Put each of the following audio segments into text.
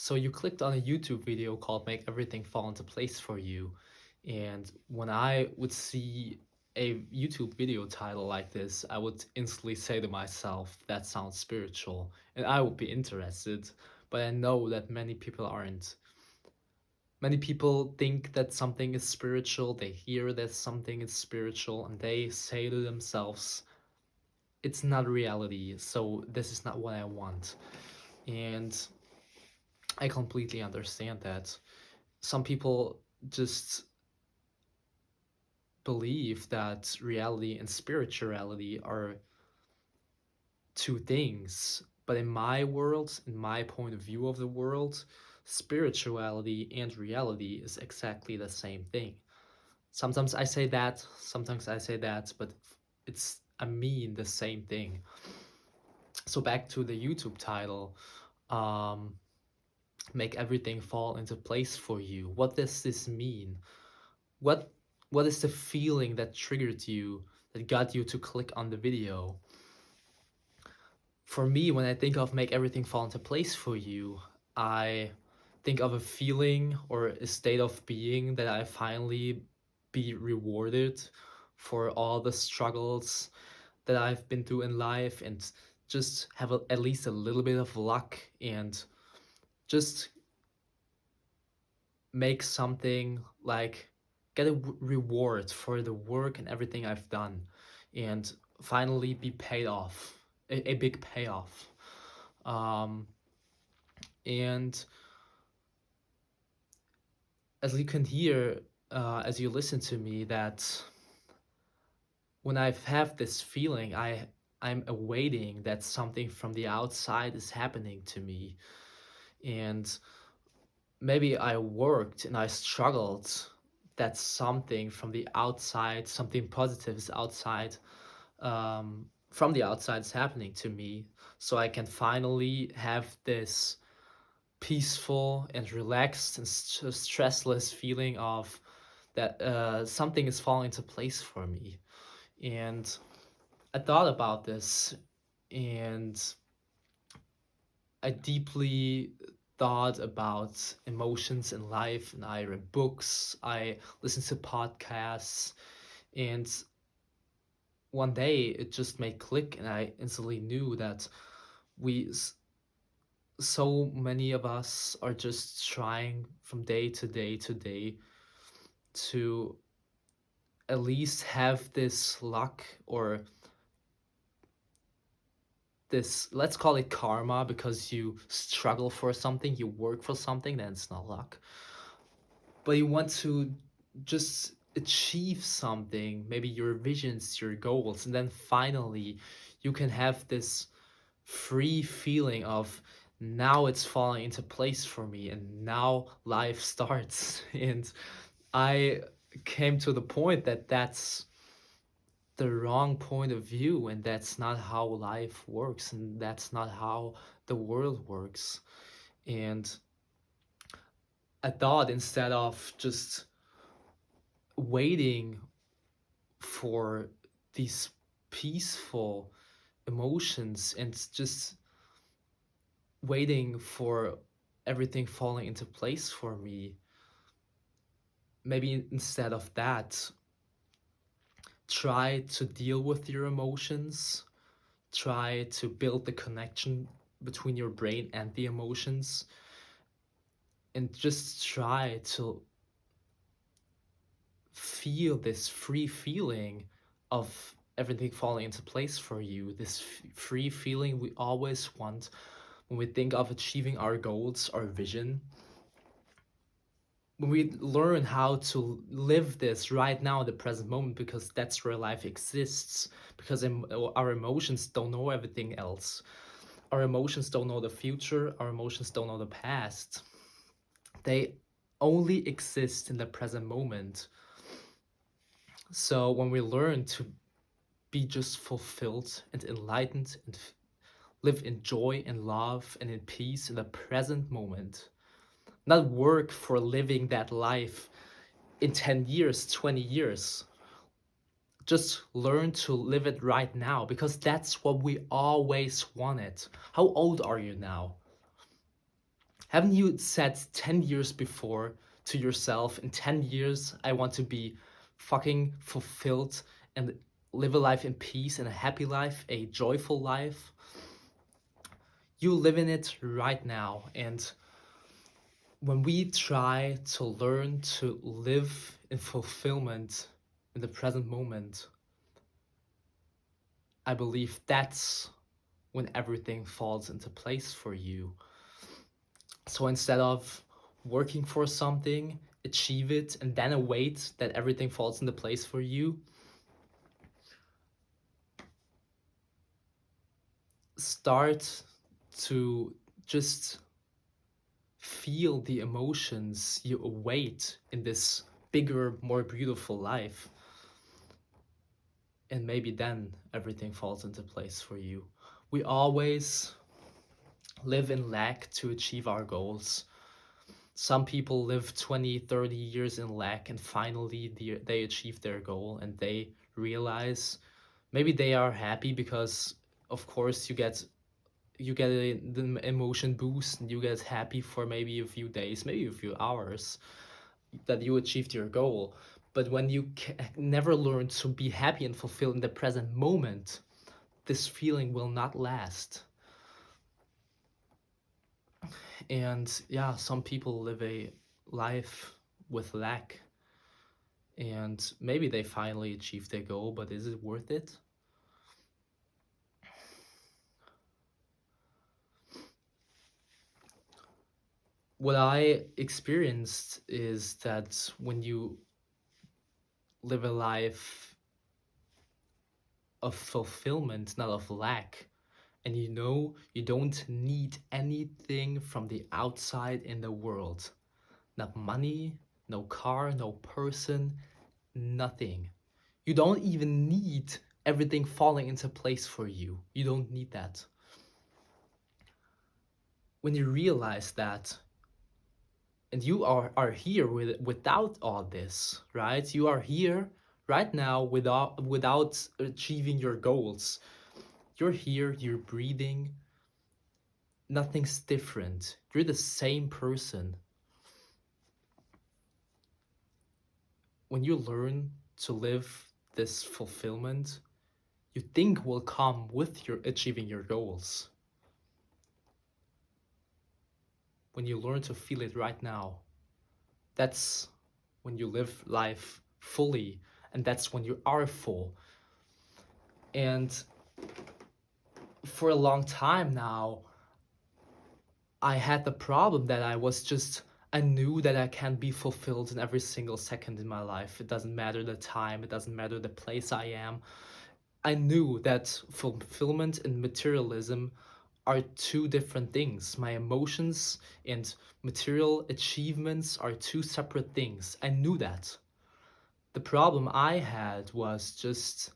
So you clicked on a YouTube video called Make Everything Fall into Place for You. And when I would see a YouTube video title like this, I would instantly say to myself, that sounds spiritual. And I would be interested. But I know that many people aren't. Many people think that something is spiritual, they hear that something is spiritual, and they say to themselves, it's not reality, so this is not what I want. And I completely understand that. Some people just believe that reality and spirituality are two things. But in my world, in my point of view of the world, spirituality and reality is exactly the same thing. Sometimes I say that, sometimes I say that, but I mean the same thing. So back to the YouTube title, um, make everything fall into place for you. What does this mean? What what is the feeling that triggered you, that got you to click on the video? For me, when I think of make everything fall into place for you, I think of a feeling or a state of being that I finally be rewarded for all the struggles that I've been through in life, and just have at least a little bit of luck, and just make something like get a reward for the work and everything I've done, and finally be paid off, a big payoff. Um, and as you can hear, as you listen to me, that when I've have this feeling, I'm awaiting that something from the outside is happening to me, and maybe I worked and I struggled, that something from the outside, something positive is outside, from the outside is happening to me, so I can finally have this peaceful and relaxed and stressless feeling of that something is falling into place for me. And I thought about this, and I deeply thought about emotions in life, and I read books, I listened to podcasts, and one day it just made click, and I instantly knew that we, so many of us, are just trying from day to day to day to at least have this luck, or this, let's call it karma, because you struggle for something, you work for something, then it's not luck. But you want to just achieve something, maybe your visions, your goals, and then finally you can have this free feeling of, now it's falling into place for me, and now life starts. And I came to the point that that's the wrong point of view, and that's not how life works, and that's not how the world works. And I thought, instead of just waiting for these peaceful emotions and just waiting for everything falling into place for me, maybe instead of that, try to deal with your emotions, try to build the connection between your brain and the emotions, and just try to feel this free feeling of everything falling into place for you, this free feeling we always want when we think of achieving our goals, our vision. When we learn how to live this right now in the present moment, because that's where life exists, because our emotions don't know everything else. Our emotions don't know the future, our emotions don't know the past. They only exist in the present moment. So when we learn to be just fulfilled and enlightened, and live in joy and love and in peace in the present moment, not work for living that life in 10 years, 20 years. Just learn to live it right now, because that's what we always wanted. How old are you now? Haven't you said 10 years before to yourself, in 10 years, I want to be fucking fulfilled and live a life in peace and a happy life, a joyful life? You live in it right now. And when we try to learn to live in fulfillment in the present moment, I believe that's when everything falls into place for you. So instead of working for something, achieve it, and then await that everything falls into place for you, start to just feel the emotions you await in this bigger, more beautiful life. And maybe then everything falls into place for you. We always live in lack to achieve our goals. Some people live 20, 30 years in lack, and finally they achieve their goal and they realize maybe they are happy because of course you get the emotion boost and you get happy for maybe a few days, maybe a few hours that you achieved your goal. But when you never learn to be happy and fulfilled in the present moment, this feeling will not last. And yeah, some people live a life with lack, and maybe they finally achieve their goal, but is it worth it? What I experienced is that when you live a life of fulfillment, not of lack, and you know you don't need anything from the outside in the world, not money, no car, no person, nothing. You don't even need everything falling into place for you. You don't need that. When you realize that, and you are here without all this, right? You are here right now without achieving your goals. You're here, you're breathing, nothing's different. You're the same person. When you learn to live this fulfillment, you think will come with your achieving your goals. When you learn to feel it right now, that's when you live life fully, and that's when you are full. And for a long time now, I had the problem that I knew that I can be fulfilled in every single second in my life. It doesn't matter the time, it doesn't matter the place I am. I knew that fulfillment and materialism are two different things. My emotions and material achievements are two separate things. I knew that. The problem I had was just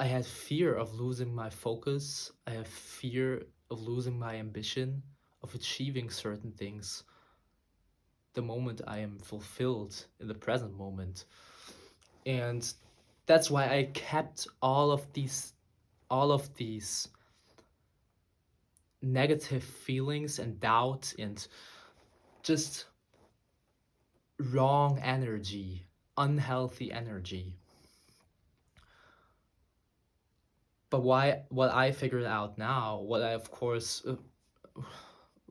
I had fear of losing my focus. I have fear of losing my ambition, of achieving certain things the moment I am fulfilled in the present moment. And that's why I kept all of these negative feelings and doubt and just wrong energy, unhealthy energy. But what I figured out now, what I of course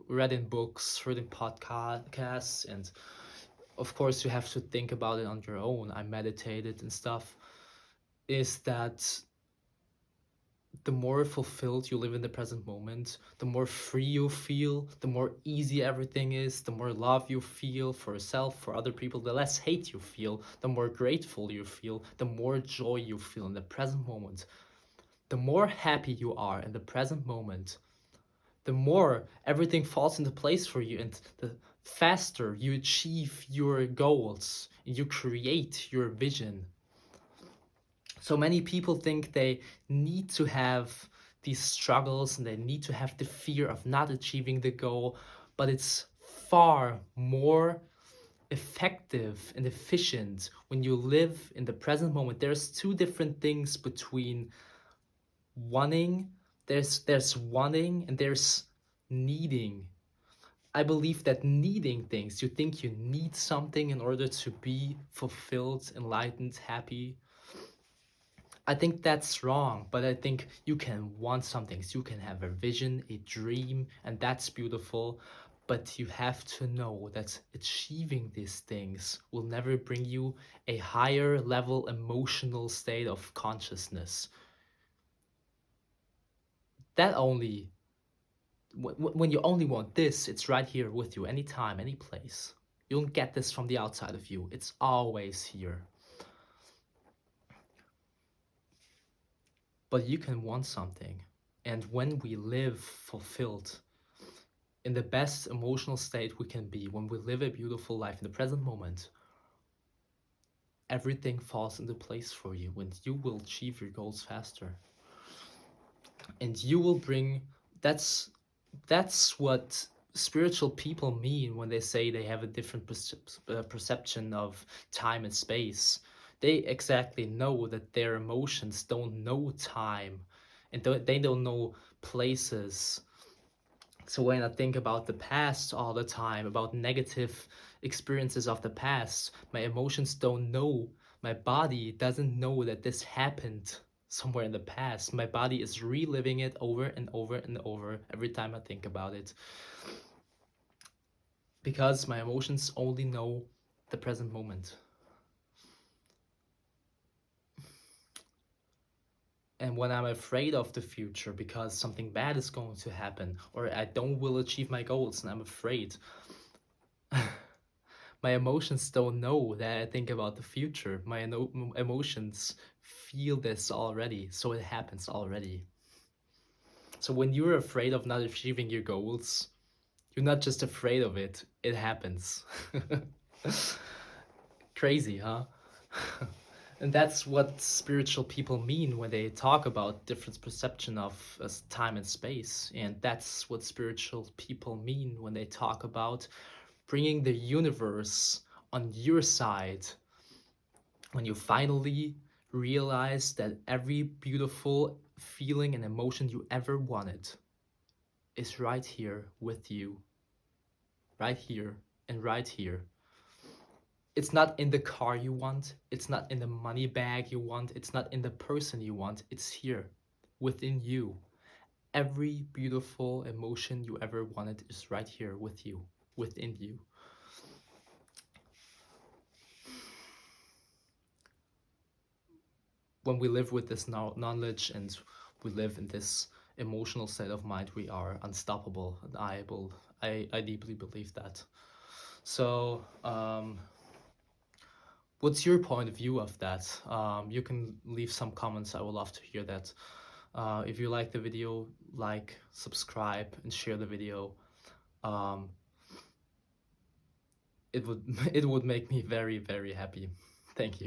read in books, heard in podcasts, and of course you have to think about it on your own. I meditated and stuff. Is that the more fulfilled you live in the present moment, the more free you feel, the more easy everything is, the more love you feel for yourself, for other people, the less hate you feel, the more grateful you feel, the more joy you feel in the present moment. The more happy you are in the present moment, the more everything falls into place for you, and the faster you achieve your goals and you create your vision. So many people think they need to have these struggles and they need to have the fear of not achieving the goal, but it's far more effective and efficient when you live in the present moment. There's two different things between wanting, there's wanting and there's needing. I believe that needing things, you think you need something in order to be fulfilled, enlightened, happy. I think that's wrong, but I think you can want something. So you can have a vision, a dream, and that's beautiful. But you have to know that achieving these things will never bring you a higher level emotional state of consciousness. That only, when you only want this, it's right here with you, anytime, any place. You don't get this from the outside of you, it's always here. But you can want something. And when we live fulfilled, in the best emotional state we can be, when we live a beautiful life in the present moment, everything falls into place for you, when you will achieve your goals faster. And you will bring, that's that's what spiritual people mean when they say they have a different perception of time and space. They exactly know that their emotions don't know time, and they don't know places. So when I think about the past all the time, about negative experiences of the past, my emotions don't know. My body doesn't know that this happened somewhere in the past. My body is reliving it over and over and over every time I think about it. Because my emotions only know the present moment. And when I'm afraid of the future because something bad is going to happen, or I don't will achieve my goals and I'm afraid, my emotions don't know that I think about the future. My emotions feel this already, so it happens already. So when you're afraid of not achieving your goals, you're not just afraid of it, it happens. Crazy, huh? And that's what spiritual people mean when they talk about different perception of time and space. And that's what spiritual people mean when they talk about bringing the universe on your side. When you finally realize that every beautiful feeling and emotion you ever wanted is right here with you, right here and right here. It's not in the car you want, it's not in the money bag you want, it's not in the person you want, it's here within you. Every beautiful emotion you ever wanted is right here with you, within you. When we live with this knowledge and we live in this emotional state of mind, we are unstoppable. And I deeply believe that. So, what's your point of view of that? You can leave some comments. I would love to hear that. If you like the video, like, subscribe, and share the video. Um, it would it would make me very, very happy. Thank you.